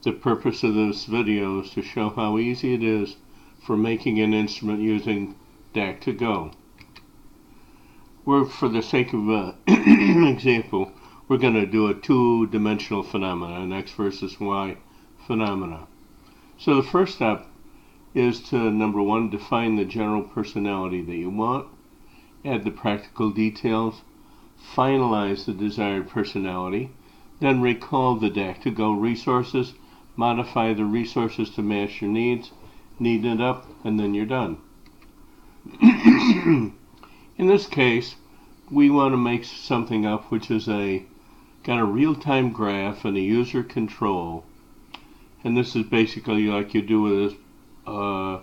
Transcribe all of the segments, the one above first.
The purpose of this video is to show how easy it is for making an instrument using DAC2Go. For the sake of an example, we're going to do a two-dimensional phenomena, an X versus Y phenomena. So the first step is to, number one, define the general personality that you want, add the practical details, finalize the desired personality, then recall the DAC2Go resources, modify the resources to match your needs, neaten it up, and then you're done. In this case, we want to make something up which is got a real-time graph and a user control. And this is basically like you do with a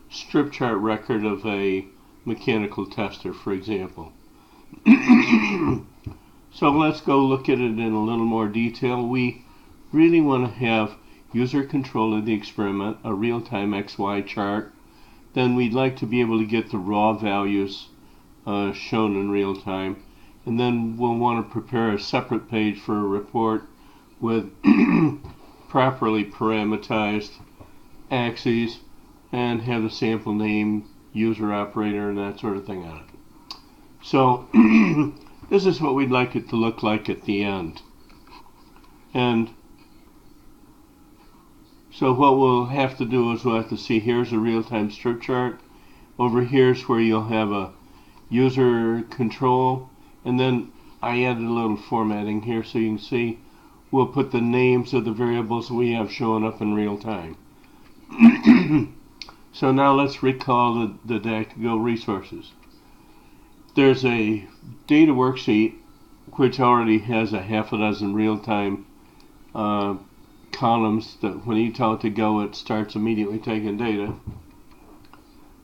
strip chart record of a mechanical tester, for example. So let's go look at it in a little more detail. We really want to have user control of the experiment, a real-time XY chart. Then we'd like to be able to get the raw values shown in real time. And then we'll want to prepare a separate page for a report with properly parameterized axes and have the sample name, user operator, and that sort of thing on it. So this is what we'd like it to look like at the end. And so what we'll have to do is we'll have to see, here's a real-time strip chart. Over here's where you'll have a user control. And then I added a little formatting here so you can see we'll put the names of the variables we have showing up in real time. So now let's recall the DAC2Go resources. There's a data worksheet which already has a half a dozen real-time columns that when you tell it to go, it starts immediately taking data.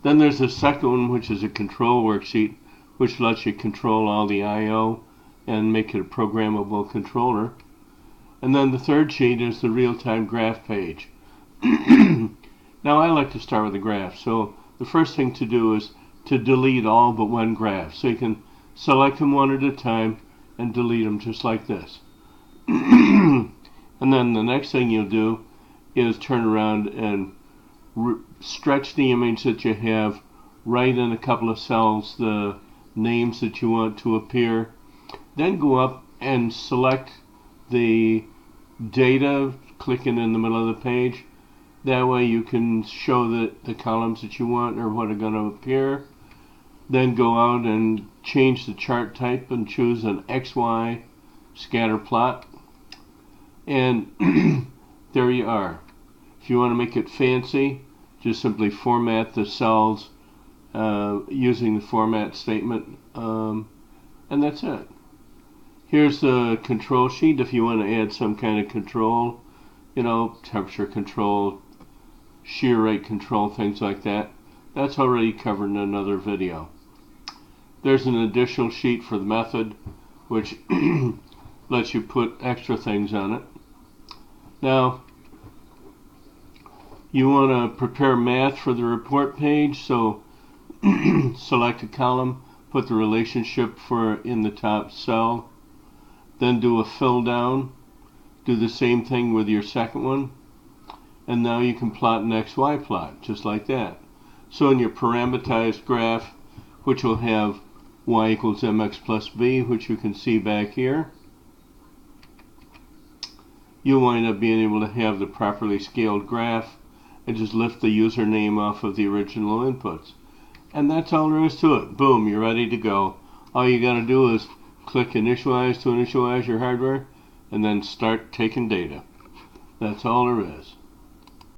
Then there's a second one, which is a control worksheet, which lets you control all the I/O and make it a programmable controller. And then the third sheet is the real-time graph page. Now I like to start with the graph, so the first thing to do is to delete all but one graph. So you can select them one at a time and delete them just like this. And then the next thing you'll do is turn around and stretch the image that you have, write in a couple of cells the names that you want to appear, then go up and select the data, clicking in the middle of the page. That way you can show the columns that you want or what are going to appear. Then go out and change the chart type and choose an XY scatter plot. And there you are. If you want to make it fancy, just simply format the cells using the format statement, and that's it. Here's the control sheet if you want to add some kind of control, temperature control, shear rate control, things like that. That's already covered in another video. There's an additional sheet for the method, which lets you put extra things on it. Now, you want to prepare math for the report page, so select a column, put the relationship in the top cell, then do a fill down, do the same thing with your second one, and now you can plot an XY plot, just like that. So in your parameterized graph, which will have y equals mx plus b, which you can see back here, you'll wind up being able to have the properly scaled graph and just lift the username off of the original inputs. And that's all there is to it. Boom, you're ready to go. All you got to do is click initialize to initialize your hardware and then start taking data. That's all there is.